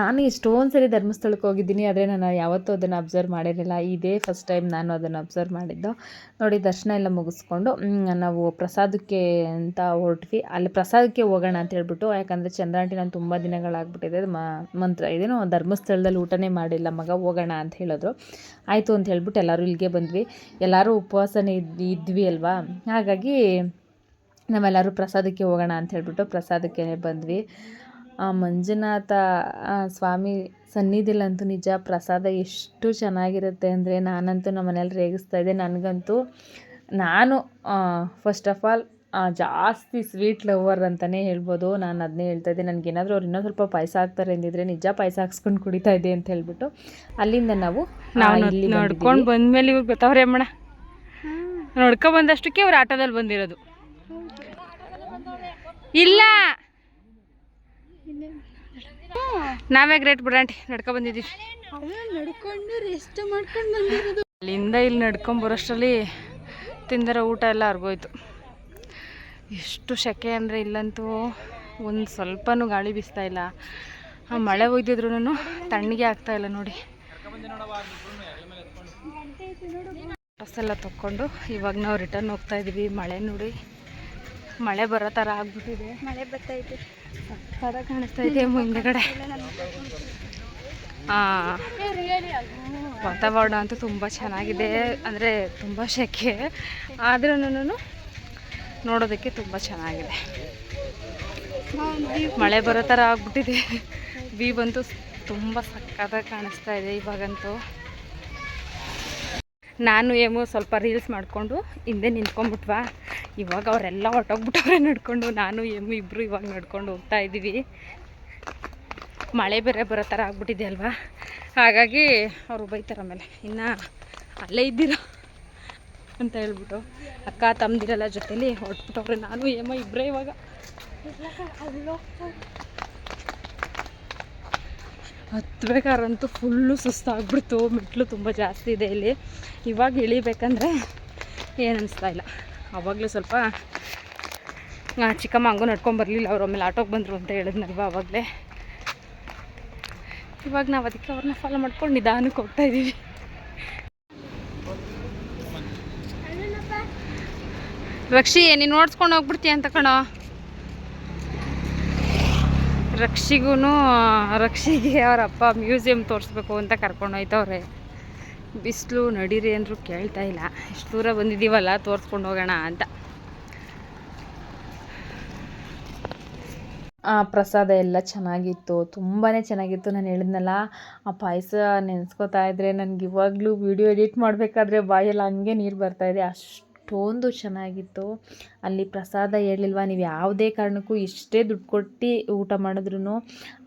ನಾನು ಎಷ್ಟೊಂದು ಸರಿ ಧರ್ಮಸ್ಥಳಕ್ಕೆ ಹೋಗಿದ್ದೀನಿ, ಆದರೆ ನಾನು ಯಾವತ್ತೂ ಅದನ್ನು ಅಬ್ಸರ್ವ್ ಮಾಡಿರಲಿಲ್ಲ. ಇದೇ ಫಸ್ಟ್ ಟೈಮ್ ನಾನು ಅದನ್ನು ಅಬ್ಸರ್ವ್ ಮಾಡಿದ್ದು. ನೋಡಿ ದರ್ಶನ ಎಲ್ಲ ಮುಗಿಸ್ಕೊಂಡು ನಾವು ಪ್ರಸಾದಕ್ಕೆ ಅಂತ ಹೊರಟ್ವಿ. ಅಲ್ಲಿ ಪ್ರಸಾದಕ್ಕೆ ಹೋಗೋಣ ಅಂತ ಹೇಳ್ಬಿಟ್ಟು, ಯಾಕಂದರೆ ಚಂದ್ರಾಂಟಿ ನಾನು ತುಂಬ ದಿನಗಳಾಗ್ಬಿಟ್ಟಿದೆ ಮಂತ್ರ ಇದೇನೋ ಧರ್ಮಸ್ಥಳದಲ್ಲಿ ಊಟನೇ ಮಾಡಿಲ್ಲ ಮಗ, ಹೋಗೋಣ ಅಂತ ಹೇಳಿದ್ರು. ಆಯಿತು ಅಂತ ಹೇಳ್ಬಿಟ್ಟು ಎಲ್ಲರೂ ಇಲ್ಲಿಗೆ ಬಂದ್ವಿ. ಎಲ್ಲರೂ ಉಪವಾಸನೇ ಇದ್ವಿ ಅಲ್ವಾ, ಹಾಗಾಗಿ ನಾವೆಲ್ಲರೂ ಪ್ರಸಾದಕ್ಕೆ ಹೋಗೋಣ ಅಂತ ಹೇಳ್ಬಿಟ್ಟು ಪ್ರಸಾದಕ್ಕೆ ಬಂದ್ವಿ. ಮಂಜುನಾಥ ಸ್ವಾಮಿ ಸನ್ನಿಧಿಲಂತೂ ನಿಜ ಪ್ರಸಾದ ಎಷ್ಟು ಚೆನ್ನಾಗಿರುತ್ತೆ ಅಂದರೆ, ನಾನಂತೂ ನಮ್ಮ ಮನೇಲಿ ರೇಗಿಸ್ತಾ ಇದ್ದೆ. ನನಗಂತೂ ನಾನು ಫಸ್ಟ್ ಆಫ್ ಆಲ್ ಜಾಸ್ತಿ ಸ್ವೀಟ್ ಲವರ್ ಅಂತಲೇ ಹೇಳ್ಬೋದು. ನಾನು ಅದನ್ನೇ ಹೇಳ್ತಾ ಇದ್ದೆ, ನನಗೇನಾದರೂ ಅವ್ರು ಇನ್ನೂ ಸ್ವಲ್ಪ ಪಾಯಸ ಹಾಕ್ತಾರೆ ಅಂದಿದ್ರೆ ನಿಜ ಪಾಯಸ ಹಾಕ್ಸ್ಕೊಂಡು ಕುಡಿತಾ ಇದ್ದೆ ಅಂತ ಹೇಳ್ಬಿಟ್ಟು ಅಲ್ಲಿಂದ ನಾವು ನೋಡ್ಕೊಂಡು ಬಂದಮೇಲೆ ಇವ್ರು ಗೊತ್ತವ್ರೆ ಅಮ್ಮಣ, ನೋಡ್ಕೊ ಬಂದಷ್ಟಕ್ಕೆ ಅವ್ರು ಆಟೋದಲ್ಲಿ ಬಂದಿರೋದು. ಇಲ್ಲ ನಾವೇ ಗ್ರೇಟ್ ಬಿಡಾಂಟಿ, ನಡ್ಕೊ ಬಂದಿದ್ದೀವಿ. ನಡ್ಕೊಂಡು ರೆಸ್ಟ್ ಮಾಡ್ಕೊಂಡು ಬಂದಿರೋದು. ಅಲ್ಲಿಂದ ಇಲ್ಲಿ ನಡ್ಕೊಂಬರೋಷ್ಟರಲ್ಲಿ ತಿಂದಿರೋ ಊಟ ಎಲ್ಲ ಅರ್ಗೋಯ್ತು. ಎಷ್ಟು ಸೆಕೆ ಅಂದರೆ ಇಲ್ಲಂತೂ ಒಂದು ಸ್ವಲ್ಪನೂ ಗಾಳಿ ಬೀಸ್ತಾ ಇಲ್ಲ. ಮಳೆ ಒಯ್ದಿದ್ರು ತಣ್ಣಗೆ ಆಗ್ತಾ ಇಲ್ಲ ನೋಡಿ. ಬಸ್ ಎಲ್ಲ ತಕ್ಕೊಂಡು ಇವಾಗ ನಾವು ರಿಟರ್ನ್ ಹೋಗ್ತಾ ಇದ್ದೀವಿ. ಮಳೆ ನೋಡಿ, ಮಳೆ ಬರೋ ಥರ ಆಗ್ಬಿಟ್ಟಿದೆ. ಮಳೆ ಬರ್ತೈತೆ, ಥರ ಕಾಣಿಸ್ತಾ ಇದೆ ಮುಂದೆಗಡೆ. ವಾತಾವರಣ ಅಂತೂ ತುಂಬ ಚೆನ್ನಾಗಿದೆ, ಅಂದರೆ ತುಂಬ ಸೆಕೆ ಆದ್ರೂ ನೋಡೋದಕ್ಕೆ ತುಂಬ ಚೆನ್ನಾಗಿದೆ. ಮಳೆ ಬರೋ ಥರ ಆಗ್ಬಿಟ್ಟಿದೆ. ವ್ಯೂ ಅಂತೂ ತುಂಬ ಸಕ್ಕತ್ತಾಗಿ ಕಾಣಿಸ್ತಾ ಇದೆ ಇವಾಗಂತೂ. ನಾನು ಏಮು ಸ್ವಲ್ಪ ರೀಲ್ಸ್ ಮಾಡಿಕೊಂಡು ಹಿಂದೆ ನಿಂತ್ಕೊಂಡ್ಬಿಟ್ವಾ. ಇವಾಗ ಅವರೆಲ್ಲ ಹೊರಟೋಗ್ಬಿಟ್ಟವ್ರೆ ನಡ್ಕೊಂಡು. ನಾನು ಏಮು ಇಬ್ಬರು ಇವಾಗ ನಡ್ಕೊಂಡು ಹೋಗ್ತಾ ಇದ್ದೀವಿ. ಮಳೆ ಬೇರೆ ಬರೋ ಥರ ಆಗ್ಬಿಟ್ಟಿದೆ ಅಲ್ವಾ, ಹಾಗಾಗಿ ಅವರು ಬೈತಾರೆ ಆಮೇಲೆ, ಇನ್ನು ಅಲ್ಲೇ ಇದ್ದೀರಾ ಅಂತ ಹೇಳ್ಬಿಟ್ಟು. ಅಕ್ಕ ತಮ್ಮದಿರೆಲ್ಲ ಜೊತೆಲಿ ಹೊರಟ್ಬಿಟ್ಟವ್ರೆ. ನಾನು ಏಮೋ ಇಬ್ಬರೇ ಇವಾಗ. ಹತ್ಬೇಕಾರಂತೂ ಫುಲ್ಲು ಸುಸ್ತಾಗ್ಬಿಡ್ತು. ಮೆಟ್ಲು ತುಂಬ ಜಾಸ್ತಿ ಇದೆ ಇಲ್ಲಿ. ಇವಾಗ ಇಳಿಬೇಕಂದ್ರೆ ಏನು ಅನಿಸ್ತಾ ಇಲ್ಲ. ಆವಾಗಲೂ ಸ್ವಲ್ಪ ಚಿಕ್ಕಮ್ಮ ಹಂಗೂ ನಡ್ಕೊಂಬರ್ಲಿಲ್ಲ, ಅವ್ರು ಆಮೇಲೆ ಆಟೋಗೆ ಬಂದರು ಅಂತ ಹೇಳಿದ್ನಲ್ವ ಆವಾಗಲೇ. ಇವಾಗ ನಾವು ಅದಕ್ಕೆ ಅವ್ರನ್ನ ಫಾಲೋ ಮಾಡ್ಕೊಂಡು ನಿಧಾನಕ್ಕೆ ಹೋಗ್ತಾ ಇದ್ದೀವಿ. ರಕ್ಷಿ ನೀನು ನೋಡ್ಸ್ಕೊಂಡು ಹೋಗ್ಬಿಡ್ತೀಯ ಅಂತ ಕಣೋ. ರಕ್ಷಿಗೆ ಅವ್ರ ಅಪ್ಪ ಮ್ಯೂಸಿಯಂ ತೋರಿಸ್ಬೇಕು ಅಂತ ಕರ್ಕೊಂಡು ಹೋಯ್ತವ್ರೆ. ಬಿಸಿಲು ನಡೀರಿ ಅಂದರೂ ಕೇಳ್ತಾ ಇಲ್ಲ. ಇಷ್ಟು ದೂರ ಬಂದಿದ್ದೀವಲ್ಲ, ತೋರಿಸ್ಕೊಂಡು ಹೋಗೋಣ ಅಂತ. ಪ್ರಸಾದ ಎಲ್ಲ ಚೆನ್ನಾಗಿತ್ತು, ತುಂಬಾ ಚೆನ್ನಾಗಿತ್ತು. ನಾನು ಹೇಳಿದ್ನಲ್ಲ, ಆ ಪಾಯಸ ನೆನೆಸ್ಕೋತಾ ಇದ್ದರೆ ನನಗೆ ಇವಾಗಲೂ ವೀಡಿಯೋ ಎಡಿಟ್ ಮಾಡಬೇಕಾದ್ರೆ ಬಾಯಲ್ಲಿ ಹಂಗೆ ನೀರು ಬರ್ತಾಯಿದೆ, ಅಷ್ಟೊಂದು ಚೆನ್ನಾಗಿತ್ತು. ಅಲ್ಲಿ ಪ್ರಸಾದ ಹೇಳಿಲ್ವ, ನೀವು ಯಾವುದೇ ಕಾರಣಕ್ಕೂ ಎಷ್ಟೇ ದುಡ್ಡು ಕೊಟ್ಟು ಊಟ ಮಾಡಿದ್ರೂ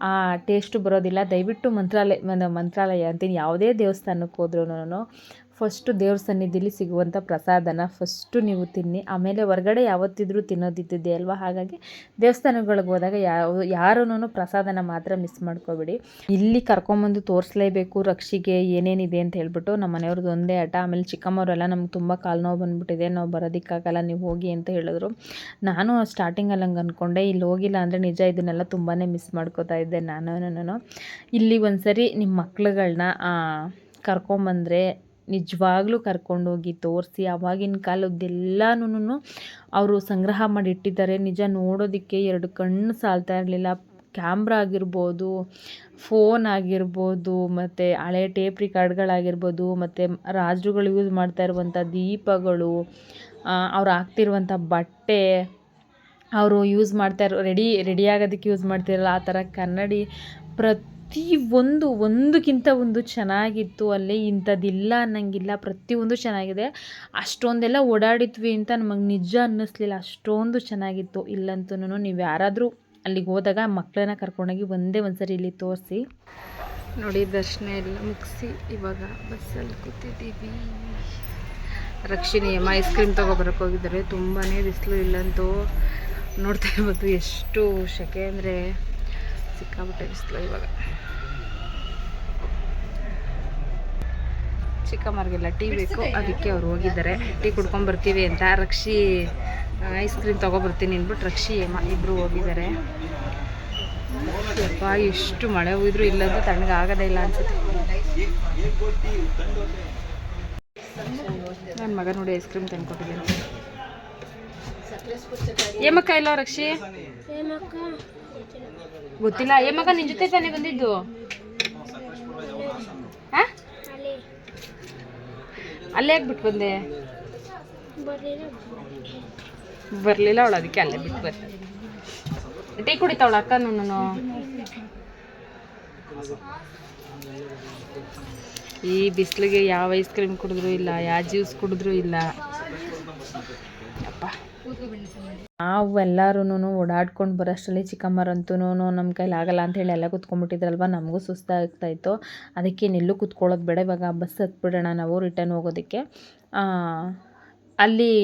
ಆ ಟೇಸ್ಟು ಬರೋದಿಲ್ಲ. ದಯವಿಟ್ಟು ಮಂತ್ರಾಲಯ ಅಂತೀನಿ, ಯಾವುದೇ ದೇವಸ್ಥಾನಕ್ಕೆ ಹೋದ್ರೂ ಫಸ್ಟು ದೇವ್ರ ಸನ್ನಿಧಿಲಿ ಸಿಗುವಂಥ ಪ್ರಸಾದನ ಫಸ್ಟು ನೀವು ತಿನ್ನಿ. ಆಮೇಲೆ ಹೊರಗಡೆ ಯಾವತ್ತಿದ್ರೂ ತಿನ್ನೋದಿದ್ದಿದೆ ಅಲ್ವಾ, ಹಾಗಾಗಿ ದೇವಸ್ಥಾನಗಳಿಗೆ ಹೋದಾಗ ಯಾರೂ ಪ್ರಸಾದನ ಮಾತ್ರ ಮಿಸ್ ಮಾಡ್ಕೋಬೇಡಿ. ಇಲ್ಲಿ ಕರ್ಕೊಂಬಂದು ತೋರಿಸ್ಲೇಬೇಕು ರಕ್ಷಿಗೆ ಏನೇನಿದೆ ಅಂತ ಹೇಳ್ಬಿಟ್ಟು. ನಮ್ಮ ಮನೆಯವ್ರದ್ದು ಒಂದೇ ಆಟ. ಆಮೇಲೆ ಚಿಕ್ಕಮ್ಮವರೆಲ್ಲ ನಮ್ಗೆ ತುಂಬ ಕಾಲು ನೋವು ಬಂದುಬಿಟ್ಟಿದೆ, ನಾವು ಬರೋದಕ್ಕಾಗಲ್ಲ, ನೀವು ಹೋಗಿ ಅಂತ ಹೇಳಿದ್ರು. ನಾನು ಸ್ಟಾರ್ಟಿಂಗಲ್ಲಿ ಹಂಗೆ ಅಂದ್ಕೊಂಡೆ, ಇಲ್ಲಿ ಹೋಗಿಲ್ಲ ಅಂದರೆ ನಿಜ ಇದನ್ನೆಲ್ಲ ತುಂಬಾ ಮಿಸ್ ಮಾಡ್ಕೋತಾ ಇದ್ದೆ ನಾನು. ಇಲ್ಲಿ ಒಂದ್ಸರಿ ನಿಮ್ಮ ಮಕ್ಳುಗಳನ್ನ ಕರ್ಕೊಂಬಂದರೆ ನಿಜವಾಗ್ಲೂ ಕರ್ಕೊಂಡೋಗಿ ತೋರಿಸಿ. ಆವಾಗಿನ ಕಾಲದ್ದೆಲ್ಲನೂ ಅವರು ಸಂಗ್ರಹ ಮಾಡಿ ಇಟ್ಟಿದ್ದಾರೆ. ನಿಜ ನೋಡೋದಕ್ಕೆ 2 ಕಣ್ಣು ಸಾಲ್ತಾ ಇರಲಿಲ್ಲ. ಕ್ಯಾಮ್ರಾ ಆಗಿರ್ಬೋದು, ಫೋನ್ ಆಗಿರ್ಬೋದು, ಮತ್ತು ಹಳೆ ಟೇಪ್ ರಿಕಾರ್ಡ್ಗಳಾಗಿರ್ಬೋದು, ಮತ್ತು ರಾಜರುಗಳು ಯೂಸ್ ಮಾಡ್ತಾ ಇರುವಂಥ ದೀಪಗಳು, ಅವ್ರು ಹಾಕ್ತಿರುವಂಥ ಬಟ್ಟೆ, ಅವರು ಯೂಸ್ ಮಾಡ್ತಾ ರೆಡಿ ಆಗೋದಕ್ಕೆ ಯೂಸ್ ಮಾಡ್ತಿರಲ್ಲ ಆ ಥರ ಕನ್ನಡಿ, ಒಂದಕ್ಕಿಂತ ಒಂದು ಚೆನ್ನಾಗಿತ್ತು. ಅಲ್ಲಿ ಇಂಥದ್ದಿಲ್ಲ ಅನ್ನಂಗಿಲ್ಲ, ಪ್ರತಿಯೊಂದು ಚೆನ್ನಾಗಿದೆ. ಅಷ್ಟೊಂದೆಲ್ಲ ಓಡಾಡಿದ್ವಿ ಅಂತ ನಮಗೆ ನಿಜ ಅನ್ನಿಸ್ಲಿಲ್ಲ, ಅಷ್ಟೊಂದು ಚೆನ್ನಾಗಿತ್ತು. ಇಲ್ಲಂತೂ ನೀವು ಯಾರಾದರೂ ಅಲ್ಲಿಗೆ ಹೋದಾಗ ಮಕ್ಕಳನ್ನ ಕರ್ಕೊಂಡೋಗಿ ಒಂದ್ಸರಿ ಇಲ್ಲಿ ತೋರಿಸಿ ನೋಡಿ. ದರ್ಶನ ಎಲ್ಲ ಮುಗಿಸಿ ಇವಾಗ ಬಸ್ಸಲ್ಲಿ ಕೂತಿದ್ದೀವಿ. ರಕ್ಷಿಣಿ ಅಮ್ಮ ಐಸ್ ಕ್ರೀಮ್ ತೊಗೊಬರಕ್ಕೆ ಹೋಗಿದ್ದಾರೆ. ತುಂಬಾ ಬಿಸಿಲು ಇಲ್ಲಂತೂ ನೋಡ್ತಾ ಇರ್ಬೋದು, ಎಷ್ಟು ಸೆಕೆ ಅಂದರೆ ಸಿಕ್ಕಾಬಿಟ್ಟೆ ಬಿಸಿಲು. ಇವಾಗ ಚಿಕ್ಕಮ್ಮರಿಗೆಲ್ಲ ಟೀ ಬೇಕು, ಅದಕ್ಕೆ ಅವ್ರು ಹೋಗಿದ್ದಾರೆ. ಟೀ ಕುಡ್ಕೊಂಬರ್ತೀವಿ ಅಂತ. ರಕ್ಷಿ ಐಸ್ ಕ್ರೀಮ್ ತೊಗೊಬರ್ತೀನಿ ಅಂದ್ಬಿಟ್ಟು ರಕ್ಷಿ ಅಮ್ಮ ಇಬ್ಬರು ಹೋಗಿದ್ದಾರೆ. ಯಪ್ಪ ಎಷ್ಟು ಮಳೆ ಹೋಗಿದ್ರು ಇಲ್ಲಂದ್ರೆ ತಣ್ಣಗಾಗೋದೇ ಇಲ್ಲ ಅನ್ಸುತ್ತೆ. ನನ್ನ ಮಗ ನೋಡಿ ಐಸ್ ಕ್ರೀಮ್ ತಂದ್ಕೊಟ್ಟಿದ್ದೀನಿ. ಏಮಕ್ಕ ಇಲ್ಲ ರಕ್ಷಿ ಗೊತ್ತಿಲ್ಲ. ಏಮಕ್ಕ ನಿನ್ನ ಜೊತೆ ತಾನೇ ಬಂದಿದ್ದು? ಹಾಂ ಅಲ್ಲೇ ಯಾಕೆ ಬಿಟ್ಟು ಬಂದೆ? ಬರಲಿಲ್ಲ ಅವಳು, ಅದಕ್ಕೆ ಅಲ್ಲೇ ಬಿಟ್ಟು ಬರ್ತಾರೆ. ಟೀ ಕುಡಿತಾವಳ ಅಕ್ಕ. ನಾನು ಈ ಬಿಸಿಲಿಗೆ ಯಾವ ಐಸ್ ಕ್ರೀಮ್ ಕುಡಿದ್ರೂ ಇಲ್ಲ, ಯಾವ ಜ್ಯೂಸ್ ಕುಡಿದ್ರೂ ಇಲ್ಲ. ಅಪ್ಪ ನಾವು ಎಲ್ಲರೂ ಓಡಾಡ್ಕೊಂಡು ಬರೋಷ್ಟರಲ್ಲಿ ಚಿಕ್ಕಮ್ಮರಂತೂ ನಮ್ಮ ಕೈಲಿ ಆಗಲ್ಲ ಅಂಥೇಳಿ ಎಲ್ಲ ಕೂತ್ಕೊಂಡ್ಬಿಟ್ಟಿದ್ರಲ್ವ. ನಮಗೂ ಸುಸ್ತಾಗ್ತಾಯಿತ್ತು. ಅದಕ್ಕೆ ಇನ್ನೆಲ್ಲೂ ಕೂತ್ಕೊಳ್ಳೋದು ಬೇಡ, ಇವಾಗ ಬಸ್ ಹತ್ಬಿಡೋಣ ನಾವು ರಿಟರ್ನ್ ಹೋಗೋದಕ್ಕೆ. ಅಲ್ಲಿ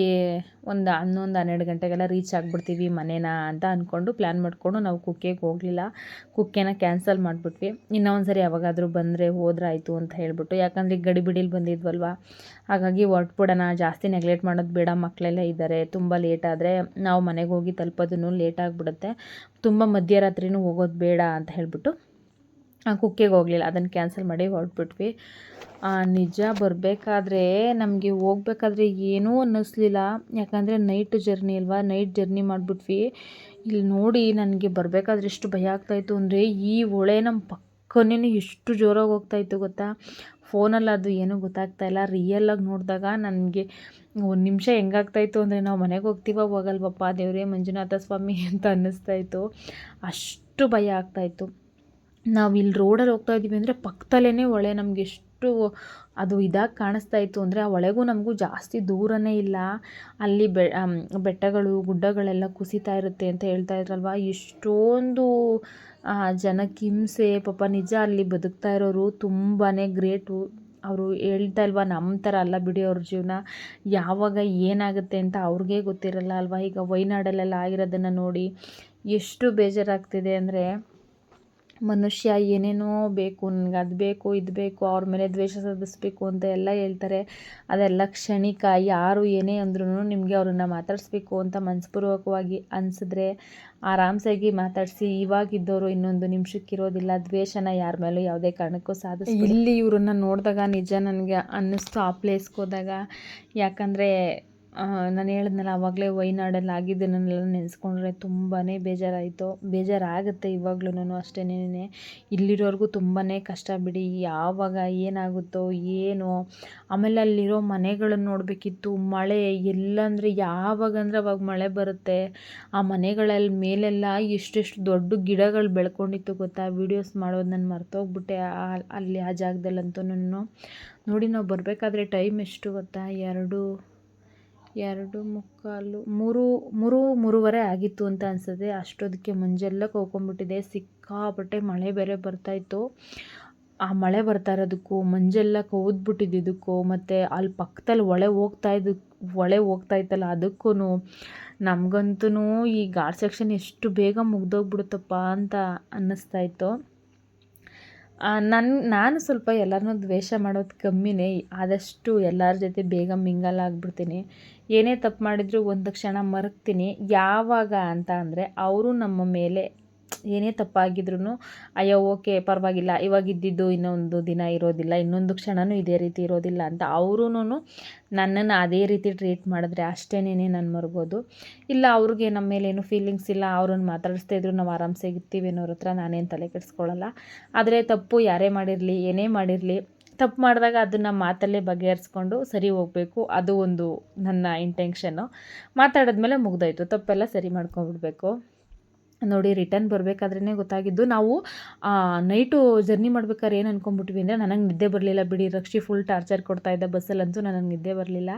ಒಂದು 11-12 ಗಂಟೆಗೆಲ್ಲ ರೀಚ್ ಆಗಿಬಿಡ್ತೀವಿ ಮನೇನ ಅಂತ ಅಂದ್ಕೊಂಡು ಪ್ಲ್ಯಾನ್ ಮಾಡಿಕೊಂಡು ನಾವು ಕುಕ್ಕೆಗೆ ಹೋಗಲಿಲ್ಲ. ಕುಕ್ಕೆನ ಕ್ಯಾನ್ಸಲ್ ಮಾಡಿಬಿಟ್ವಿ. ಇನ್ನೂ ಒಂದು ಸರಿ ಯಾವಾಗಾದರೂ ಬಂದರೆ ಹೋದ್ರಾಯ್ತು ಅಂತ ಹೇಳಿಬಿಟ್ಟು, ಯಾಕಂದರೆ ಗಡಿಬಿಡಿಲಿ ಬಂದಿದ್ವಲ್ವ, ಹಾಗಾಗಿ ಹೊರಟ್ಬಿಡೋಣ. ಜಾಸ್ತಿ ನೆಗ್ಲೆಕ್ಟ್ ಮಾಡೋದು ಬೇಡ, ಮಕ್ಕಳೆಲ್ಲ ಇದ್ದಾರೆ. ತುಂಬ ಲೇಟ್ ಆದರೆ ನಾವು ಮನೆಗೆ ಹೋಗಿ ತಲುಪೋದನ್ನು ಲೇಟ್ ಆಗಿಬಿಡುತ್ತೆ. ತುಂಬ ಮಧ್ಯರಾತ್ರಿನೂ ಹೋಗೋದು ಬೇಡ ಅಂತ ಹೇಳಿಬಿಟ್ಟು ಕುಕ್ಕೆಗೆ ಹೋಗಲಿಲ್ಲ, ಅದನ್ನು ಕ್ಯಾನ್ಸಲ್ ಮಾಡಿ ಹೊರಟ್ಬಿಟ್ವಿ. ನಿಜ ಬರಬೇಕಾದ್ರೆ ನಮಗೆ ಹೋಗ್ಬೇಕಾದ್ರೆ ಏನೂ ಅನ್ನಿಸ್ಲಿಲ್ಲ, ಯಾಕಂದರೆ ನೈಟ್ ಜರ್ನಿ ಅಲ್ವಾ. ನೈಟ್ ಜರ್ನಿ ಮಾಡಿಬಿಟ್ವಿ. ಇಲ್ಲಿ ನೋಡಿ ನನಗೆ ಬರಬೇಕಾದ್ರೆ ಎಷ್ಟು ಭಯ ಆಗ್ತಾಯಿತ್ತು ಅಂದರೆ, ಈ ಹೊಳೆ ನಮ್ಮ ಪಕ್ಕನೇ ಎಷ್ಟು ಜೋರಾಗಿ ಹೋಗ್ತಾಯಿತ್ತು ಗೊತ್ತಾ. ಫೋನಲ್ಲಿ ಅದು ಏನೂ ಗೊತ್ತಾಗ್ತಾಯಿಲ್ಲ. ರಿಯಲಾಗಿ ನೋಡಿದಾಗ ನನಗೆ ಒಂದು ನಿಮಿಷ ಹೆಂಗಾಗ್ತಾಯಿತ್ತು ಅಂದರೆ, ನಾವು ಮನೆಗೆ ಹೋಗಲ್ವಪ್ಪ ದೇವರೇ ಮಂಜುನಾಥ ಸ್ವಾಮಿ ಅಂತ ಅನ್ನಿಸ್ತಾಯಿತ್ತು. ಅಷ್ಟು ಭಯ ಆಗ್ತಾಯಿತ್ತು. ನಾವು ಇಲ್ಲಿ ರೋಡಲ್ಲಿ ಹೋಗ್ತಾ ಇದ್ದೀವಿ ಅಂದರೆ ಪಕ್ಕದಲ್ಲೇ ಹೊಳೆ. ನಮಗೆ ಎಷ್ಟು ಅದು ಇದಾಗಿ ಕಾಣಿಸ್ತಾ ಇತ್ತು ಅಂದರೆ, ಆ ಹೊಳೆಗೂ ನಮಗೂ ಜಾಸ್ತಿ ದೂರನೇ ಇಲ್ಲ. ಅಲ್ಲಿ ಬೆಟ್ಟಗಳು ಗುಡ್ಡಗಳೆಲ್ಲ ಕುಸಿತಾ ಇರುತ್ತೆ ಅಂತ ಹೇಳ್ತಾ ಇದ್ರಲ್ವ. ಎಷ್ಟೊಂದು ಜನಕ್ಕೆ ಹಿಂಸೆ ಪಾಪ. ನಿಜ ಅಲ್ಲಿ ಬದುಕ್ತಾ ಇರೋರು ತುಂಬಾ ಗ್ರೇಟು. ಅವರು ಹೇಳ್ತಾ ಇಲ್ವಾ, ನಮ್ಮ ಥರ ಅಲ್ಲ ಬಿಡಿ ಅವ್ರ ಜೀವನ, ಯಾವಾಗ ಏನಾಗುತ್ತೆ ಅಂತ ಅವ್ರಿಗೇ ಗೊತ್ತಿರಲ್ಲ ಅಲ್ವಾ. ಈಗ ವಯನಾಡಲ್ಲೆಲ್ಲ ಆಗಿರೋದನ್ನು ನೋಡಿ ಎಷ್ಟು ಬೇಜಾರಾಗ್ತಿದೆ ಅಂದರೆ, ಮನುಷ್ಯ ಏನೇನೋ ಬೇಕು, ನನಗೆ ಅದು ಬೇಕು ಇದು ಬೇಕು, ಅವ್ರ ಮೇಲೆ ದ್ವೇಷ ಸಾಧಿಸ್ಬೇಕು ಅಂತ ಎಲ್ಲ ಹೇಳ್ತಾರೆ. ಅದೆಲ್ಲ ಕ್ಷಣಿಕ. ಯಾರು ಏನೇ ಅಂದ್ರೂ ನಿಮಗೆ ಅವ್ರನ್ನ ಮಾತಾಡಿಸ್ಬೇಕು ಅಂತ ಮನಸ್ಪೂರ್ವಕವಾಗಿ ಅನಿಸಿದ್ರೆ ಆರಾಮ್ಸಾಗಿ ಮಾತಾಡಿಸಿ. ಇವಾಗಿದ್ದವರು ಇನ್ನೊಂದು ನಿಮಿಷಕ್ಕಿರೋದಿಲ್ಲ. ದ್ವೇಷನ ಯಾರ ಮೇಲೂ ಯಾವುದೇ ಕಾರಣಕ್ಕೂ ಸಾಧಿಸ್ಬೇಕು. ಇಲ್ಲಿ ಇವ್ರನ್ನ ನೋಡಿದಾಗ ನಿಜ ನನಗೆ ಅನ್ನಿಸ್ತು ಆ ಪ್ಲೇಸ್ಗೆ ಹೋದಾಗ. ಯಾಕಂದರೆ ನಾನು ಹೇಳಿದ್ನಲ್ಲ ಆವಾಗಲೇ ವಯನಾಡಲ್ಲಿ ಆಗಿದ್ದನ್ನೆಲ್ಲ ನೆನೆಸ್ಕೊಂಡ್ರೆ ತುಂಬಾ ಬೇಜಾರಾಗುತ್ತೆ ಇವಾಗ್ಲೂ ಅಷ್ಟೇನೇ. ಇಲ್ಲಿರೋರ್ಗೂ ತುಂಬಾ ಕಷ್ಟ ಬಿಡಿ. ಯಾವಾಗ ಏನಾಗುತ್ತೋ ಏನೋ. ಆಮೇಲೆ ಅಲ್ಲಿರೋ ಮನೆಗಳನ್ನು ನೋಡಬೇಕಿತ್ತು. ಮಳೆ ಎಲ್ಲಂದರೆ ಯಾವಾಗಂದ್ರೆ ಅವಾಗ ಮಳೆ ಬರುತ್ತೆ. ಆ ಮನೆಗಳಲ್ಲಿ ಮೇಲೆಲ್ಲ ಎಷ್ಟೆಷ್ಟು ದೊಡ್ಡ ಗಿಡಗಳು ಬೆಳ್ಕೊಂಡಿತ್ತು ಗೊತ್ತಾ. ವೀಡಿಯೋಸ್ ಮಾಡೋದು ನಾನು ಮರ್ತೋಗ್ಬಿಟ್ಟೆ ಅಲ್ಲಿ ಆ ಜಾಗದಲ್ಲಂತೂ. ನೋಡಿ ನಾವು ಬರಬೇಕಾದ್ರೆ ಟೈಮ್ ಎಷ್ಟು ಗೊತ್ತಾ, 3:45 ಆಗಿತ್ತು ಅಂತ ಅನಿಸುತ್ತೆ. ಅಷ್ಟೊದಕ್ಕೆ ಮಂಜೆಲ್ಲ ಕವ್ಕೊಂಡ್ಬಿಟ್ಟಿದೆ. ಸಿಕ್ಕಾಪಟ್ಟೆ ಮಳೆ ಬೇರೆ ಬರ್ತಾಯಿತ್ತು. ಆ ಮಳೆ ಬರ್ತಾ ಇರೋದಕ್ಕೂ ಮಂಜೆಲ್ಲ ಕವಿದ್ಬಿಟ್ಟಿದ್ದಕ್ಕೂ ಮತ್ತು ಅಲ್ಲಿ ಪಕ್ಕದಲ್ಲಿ ಹೊಳೆ ಹೋಗ್ತಾ ಇತ್ತಲ್ಲ ಅದಕ್ಕೂ ನಮಗಂತೂ ಈ ಘಾಟ್ ಸೆಕ್ಷನ್ ಎಷ್ಟು ಬೇಗ ಮುಗ್ದೋಗ್ಬಿಡುತ್ತಪ್ಪ ಅಂತ ಅನ್ನಿಸ್ತಾಯಿತ್ತು. ನಾನು ಸ್ವಲ್ಪ ಎಲ್ಲರನ್ನೂ ದ್ವೇಷ ಮಾಡೋದು ಕಮ್ಮಿನೇ. ಆದಷ್ಟು ಎಲ್ಲರ ಜೊತೆ ಬೇಗ ಮಿಂಗಲ್ ಆಗಿಬಿಡ್ತೀನಿ. ಏನೇ ತಪ್ಪು ಮಾಡಿದರೂ ಒಂದು ಕ್ಷಣ ಮರಗ್ತೀನಿ. ಯಾವಾಗ ಅಂತ ಅಂದರೆ, ಅವರು ನಮ್ಮ ಮೇಲೆ ಏನೇ ತಪ್ಪಾಗಿದ್ರೂ ಅಯ್ಯೋ ಓಕೆ ಪರವಾಗಿಲ್ಲ, ಇವಾಗ ಇದ್ದಿದ್ದು ಇನ್ನೊಂದು ದಿನ ಇರೋದಿಲ್ಲ, ಇನ್ನೊಂದು ಕ್ಷಣವೂ ಇದೇ ರೀತಿ ಇರೋದಿಲ್ಲ ಅಂತ ಅವರೂ ನನ್ನನ್ನು ಅದೇ ರೀತಿ ಟ್ರೀಟ್ ಮಾಡಿದ್ರೆ ಅಷ್ಟೇನೇ ನಾನು ಮರ್ಬೋದು. ಇಲ್ಲ ಅವ್ರಿಗೆ ನಮ್ಮ ಮೇಲೆ ಏನೂ ಫೀಲಿಂಗ್ಸ್ ಇಲ್ಲ, ಅವ್ರನ್ನ ಮಾತಾಡಿಸ್ತಾ ಇದ್ರು ನಾವು ಆರಾಮ್ಸೆ ಇರ್ತೀವಿ ಅನ್ನೋರ ಹತ್ರ ನಾನೇನು ತಲೆ ಕೆಡಿಸ್ಕೊಳ್ಳಲ್ಲ. ಆದರೆ ತಪ್ಪು ಯಾರೇ ಮಾಡಿರಲಿ ಏನೇ ಮಾಡಿರಲಿ, ತಪ್ಪು ಮಾಡಿದಾಗ ಅದನ್ನು ಮಾತಲ್ಲೇ ಬಗೆಹರಿಸ್ಕೊಂಡು ಸರಿ ಹೋಗಬೇಕು. ಅದು ಒಂದು ನನ್ನ ಇಂಟೆನ್ಷನ್ನು. ಮಾತಾಡಿದ್ಮೇಲೆ ಮುಗ್ದೋಯ್ತು, ತಪ್ಪೆಲ್ಲ ಸರಿ ಮಾಡ್ಕೊಂಡ್ಬಿಡ್ಬೇಕು. ನೋಡಿ ರಿಟರ್ನ್ ಬರಬೇಕಾದ್ರೇ ಗೊತ್ತಾಗಿದ್ದು. ನಾವು ನೈಟು ಜರ್ನಿ ಮಾಡ್ಬೇಕಾದ್ರೆ ಏನು ಅಂದ್ಕೊಂಡ್ಬಿಟ್ವಿ ಅಂದರೆ, ನನಗೆ ನಿದ್ದೆ ಬರಲಿಲ್ಲ ಬಿಡಿ. ರಕ್ಷಿ ಫುಲ್ ಟಾರ್ಚರ್ ಕೊಡ್ತಾಯಿದ್ದ ಬಸ್ಸಲ್ಲಂತೂ, ನನಗೆ ನಿದ್ದೆ ಬರಲಿಲ್ಲ.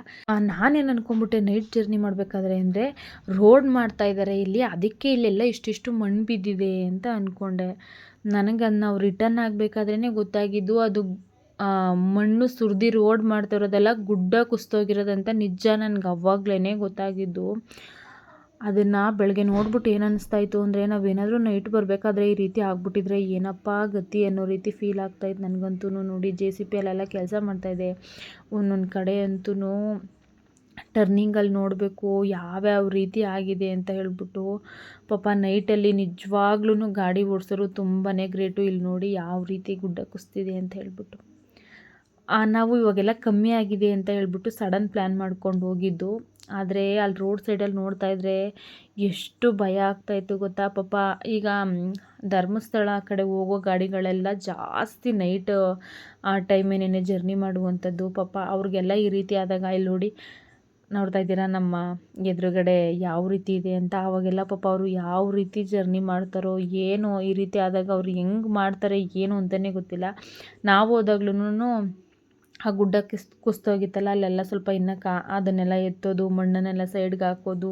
ನಾನೇನು ಅಂದ್ಕೊಂಡ್ಬಿಟ್ಟೆ ನೈಟ್ ಜರ್ನಿ ಮಾಡಬೇಕಾದ್ರೆ ಅಂದರೆ, ರೋಡ್ ಮಾಡ್ತಾಯಿದ್ದಾರೆ ಇಲ್ಲಿ, ಅದಕ್ಕೆ ಇಲ್ಲೆಲ್ಲ ಇಷ್ಟಿಷ್ಟು ಮಣ್ಣು ಬಿದ್ದಿದೆ ಅಂತ ಅಂದ್ಕೊಂಡೆ. ನನಗೆ ನಾವು ರಿಟರ್ನ್ ಆಗಬೇಕಾದ್ರೇ ಗೊತ್ತಾಗಿದ್ದು, ಅದು ಮಣ್ಣು ಸುರಿದು ರೋಡ್ ಮಾಡ್ತಿರೋದೆಲ್ಲ ಗುಡ್ಡ ಕುಸಿದೋಗಿರೋದಂತ. ನಿಜ ನನಗೆ ಅವಾಗಲೇ ಗೊತ್ತಾಗಿದ್ದು. ಅದನ್ನು ಬೆಳಗ್ಗೆ ನೋಡ್ಬಿಟ್ಟು ಏನು ಅನ್ನಿಸ್ತಾಯಿತ್ತು ಅಂದರೆ, ನಾವೇನಾದರೂ ನೈಟ್ ಬರಬೇಕಾದ್ರೆ ಈ ರೀತಿ ಆಗ್ಬಿಟ್ಟಿದ್ರೆ ಏನಪ್ಪ ಗತಿ ಅನ್ನೋ ರೀತಿ ಫೀಲ್ ಆಗ್ತಾಯಿತ್ತು ನನಗಂತೂ. ನೋಡಿ JCP ಅಲ್ಲೆಲ್ಲ ಕೆಲಸ ಮಾಡ್ತಾಯಿದೆ. ಒಂದೊಂದು ಕಡೆ ಅಂತೂ ಟರ್ನಿಂಗಲ್ಲಿ ನೋಡಬೇಕು ಯಾವ್ಯಾವ ರೀತಿ ಆಗಿದೆ ಅಂತ ಹೇಳ್ಬಿಟ್ಟು. ಪಾಪ ನೈಟಲ್ಲಿ ನಿಜವಾಗ್ಲೂ ಗಾಡಿ ಓಡಿಸೋರು ತುಂಬಾ ಗ್ರೇಟು. ಇಲ್ಲಿ ನೋಡಿ ಯಾವ ರೀತಿ ಗುಡ್ಡ ಕುಸ್ತಿದೆ ಅಂತ ಹೇಳ್ಬಿಟ್ಟು. ನಾವು ಇವಾಗೆಲ್ಲ ಕಮ್ಮಿ ಆಗಿದೆ ಅಂತ ಹೇಳ್ಬಿಟ್ಟು ಸಡನ್ ಪ್ಲ್ಯಾನ್ ಮಾಡ್ಕೊಂಡು ಹೋಗಿದ್ದು. ಆದರೆ ಅಲ್ಲಿ ರೋಡ್ ಸೈಡಲ್ಲಿ ನೋಡ್ತಾ ಇದ್ದರೆ ಎಷ್ಟು ಭಯ ಆಗ್ತಾಯಿತ್ತು ಗೊತ್ತಾ. ಪಾಪ ಈಗ ಧರ್ಮಸ್ಥಳ ಕಡೆ ಹೋಗೋ ಗಾಡಿಗಳೆಲ್ಲ ಜಾಸ್ತಿ ನೈಟ್ ಆ ಟೈಮೇನೆ ಜರ್ನಿ ಮಾಡುವಂಥದ್ದು. ಪಾಪ ಅವ್ರಿಗೆಲ್ಲ ಈ ರೀತಿ ಆದಾಗ ಇಲ್ಲಿ ನೋಡಿ ನೋಡ್ತಾ ಇದ್ದೀರಾ ನಮ್ಮ ಎದುರುಗಡೆ ಯಾವ ರೀತಿ ಇದೆ ಅಂತ. ಅವಾಗೆಲ್ಲ ಪಾಪ ಅವರು ಯಾವ ರೀತಿ ಜರ್ನಿ ಮಾಡ್ತಾರೋ ಏನೋ, ಈ ರೀತಿ ಆದಾಗ ಅವ್ರು ಹೆಂಗೆ ಮಾಡ್ತಾರೆ ಏನು ಅಂತಲೇ ಗೊತ್ತಿಲ್ಲ. ನಾವು ಹೋದಾಗ್ಲೂ ಆ ಗುಡ್ಡ ಕುಸ್ತೋಗಿತ್ತಲ್ಲ, ಅಲ್ಲೆಲ್ಲ ಸ್ವಲ್ಪ ಇನ್ನು ಅದನ್ನೆಲ್ಲ ಎತ್ತೋದು, ಮಣ್ಣನ್ನೆಲ್ಲ ಸೈಡ್ಗೆ ಹಾಕೋದು,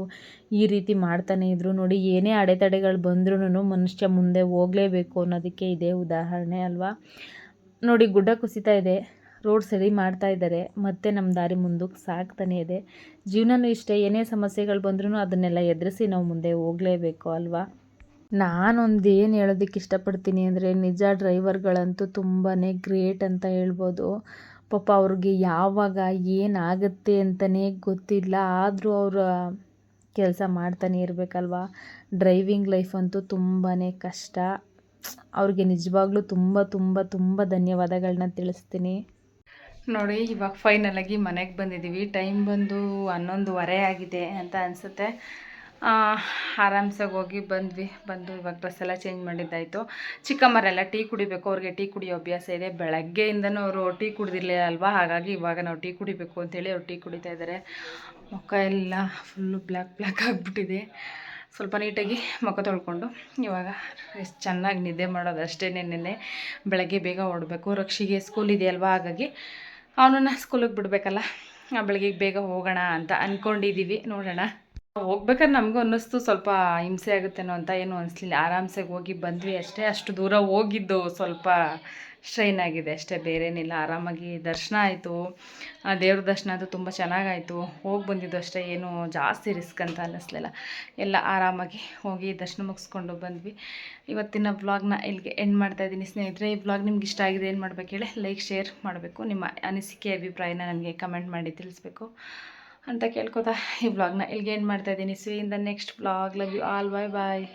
ಈ ರೀತಿ ಮಾಡ್ತಾನೆ ಇದ್ರು. ನೋಡಿ ಏನೇ ಅಡೆತಡೆಗಳು ಬಂದ್ರೂ ಮನುಷ್ಯ ಮುಂದೆ ಹೋಗಲೇಬೇಕು ಅನ್ನೋದಕ್ಕೆ ಇದೇ ಉದಾಹರಣೆ ಅಲ್ವಾ. ನೋಡಿ ಗುಡ್ಡ ಕುಸಿತಾ ಇದೆ, ರೋಡ್ ಸರಿ ಮಾಡ್ತಾ ಇದ್ದಾರೆ, ಮತ್ತು ನಮ್ಮ ದಾರಿ ಮುಂದಕ್ಕೆ ಸಾಗ್ತಾನೆ ಇದೆ. ಜೀವನನೂ ಇಷ್ಟೇ, ಏನೇ ಸಮಸ್ಯೆಗಳು ಬಂದ್ರೂ ಅದನ್ನೆಲ್ಲ ಎದುರಿಸಿ ನಾವು ಮುಂದೆ ಹೋಗಲೇಬೇಕು ಅಲ್ವಾ. ನಾನೊಂದು ಏನು ಹೇಳೋದಕ್ಕೆ ಇಷ್ಟಪಡ್ತೀನಿ ಅಂದರೆ, ನಿಜ ಡ್ರೈವರ್ಗಳಂತೂ ತುಂಬಾ ಗ್ರೇಟ್ ಅಂತ ಹೇಳ್ಬೋದು. ಪಾಪ ಅವ್ರಿಗೆ ಯಾವಾಗ ಏನಾಗುತ್ತೆ ಅಂತಲೇ ಗೊತ್ತಿಲ್ಲ, ಆದರೂ ಅವರ ಕೆಲಸ ಮಾಡ್ತಾನೆ ಇರಬೇಕಲ್ವ. ಡ್ರೈವಿಂಗ್ ಲೈಫ್ ಅಂತೂ ತುಂಬಾ ಕಷ್ಟ. ಅವ್ರಿಗೆ ನಿಜವಾಗ್ಲೂ ತುಂಬ ತುಂಬ ತುಂಬ ಧನ್ಯವಾದಗಳನ್ನ ತಿಳಿಸ್ತೀನಿ. ನೋಡಿ ಇವಾಗ ಫೈನಲಾಗಿ ಮನೆಗೆ ಬಂದಿದ್ದೀವಿ. ಟೈಮ್ ಬಂದು 11:15 ಆಗಿದೆ ಅಂತ ಅನಿಸುತ್ತೆ. ಆರಾಮ್ಸಾಗಿ ಹೋಗಿ ಬಂದು ಇವಾಗ ಡ್ರೆಸ್ ಎಲ್ಲ ಚೇಂಜ್ ಮಾಡಿದ್ದಾಯಿತು. ಚಿಕ್ಕಮ್ಮರೆಲ್ಲ ಟೀ ಕುಡಿಬೇಕು, ಅವ್ರಿಗೆ ಟೀ ಕುಡಿಯೋ ಅಭ್ಯಾಸ ಇದೆ. ಬೆಳಗ್ಗೆಯಿಂದನೂ ಅವರು ಟೀ ಕುಡಿದಿರಲಿಲ್ಲ ಅಲ್ವಾ, ಹಾಗಾಗಿ ಇವಾಗ ನಾವು ಟೀ ಕುಡಿಬೇಕು ಅಂತೇಳಿ ಅವ್ರು ಟೀ ಕುಡಿತಾ ಇದ್ದಾರೆ. ಮುಖ ಎಲ್ಲ ಫುಲ್ಲು ಬ್ಲ್ಯಾಕ್ ಆಗಿಬಿಟ್ಟಿದೆ. ಸ್ವಲ್ಪ ನೀಟಾಗಿ ಮುಖ ತೊಳ್ಕೊಂಡು ಇವಾಗ ಎಷ್ಟು ಚೆನ್ನಾಗಿ ನಿದ್ದೆ ಮಾಡೋದು ಅಷ್ಟೇ. ನೆನ್ನೆ ಬೆಳಗ್ಗೆ ಬೇಗ ಹೊರಡಬೇಕು, ರಕ್ಷಿಗೆ ಸ್ಕೂಲ್ ಇದೆಯಲ್ವ, ಹಾಗಾಗಿ ಅವನನ್ನು ಸ್ಕೂಲಿಗೆ ಬಿಡಬೇಕಲ್ಲ, ಬೆಳಗ್ಗೆ ಬೇಗ ಹೋಗೋಣ ಅಂತ ಅಂದ್ಕೊಂಡಿದ್ದೀವಿ. ನೋಡೋಣ. ಹೋಗ್ಬೇಕಾದ್ರೆ ನಮಗೂ ಅನ್ನಿಸ್ತು ಸ್ವಲ್ಪ ಹಿಂಸೆ ಆಗುತ್ತೇನೋ ಅಂತ, ಏನೂ ಅನಿಸ್ಲಿಲ್ಲ. ಆರಾಮ್ಸಾಗಿ ಹೋಗಿ ಬಂದ್ವಿ ಅಷ್ಟೇ. ಅಷ್ಟು ದೂರ ಹೋಗಿದ್ದು ಸ್ವಲ್ಪ ಸ್ಟ್ರೈನ್ ಆಗಿದೆ ಅಷ್ಟೇ, ಬೇರೇನಿಲ್ಲ. ಆರಾಮಾಗಿ ದರ್ಶನ ಆಯಿತು, ದೇವ್ರ ದರ್ಶನ ಅಂತೂ ತುಂಬ ಚೆನ್ನಾಗಾಯಿತು. ಹೋಗಿ ಬಂದಿದ್ದು ಅಷ್ಟೇ, ಏನು ಜಾಸ್ತಿ ರಿಸ್ಕ್ ಅಂತ ಅನ್ನಿಸ್ಲಿಲ್ಲ. ಎಲ್ಲ ಆರಾಮಾಗಿ ಹೋಗಿ ದರ್ಶನ ಮುಗಿಸ್ಕೊಂಡು ಬಂದ್ವಿ. ಇವತ್ತಿನ ವ್ಲಾಗ್ನ ಇಲ್ಲಿಗೆ ಎಂಡ್ ಮಾಡ್ತಾಯಿದ್ದೀನಿ ಸ್ನೇಹಿತರೆ. ಈ ವ್ಲಾಗ್ ನಿಮ್ಗೆ ಇಷ್ಟ ಆಗಿದೆ ಏನು ಮಾಡಬೇಕು ಹೇಳಿ, ಲೈಕ್ ಶೇರ್ ಮಾಡಬೇಕು, ನಿಮ್ಮ ಅನಿಸಿಕೆ ಅಭಿಪ್ರಾಯನ ನನಗೆ ಕಮೆಂಟ್ ಮಾಡಿ ತಿಳಿಸ್ಬೇಕು ಅಂತ ಕೇಳ್ಕೊತಾ ಈ ವ್ಲಾಗ್ನ ಇಲ್ಲಿಗೆ ಎಂಡ್ ಮಾಡ್ತಾಯಿದ್ದೀನಿ. See in the next vlog. Love you all. Bye bye.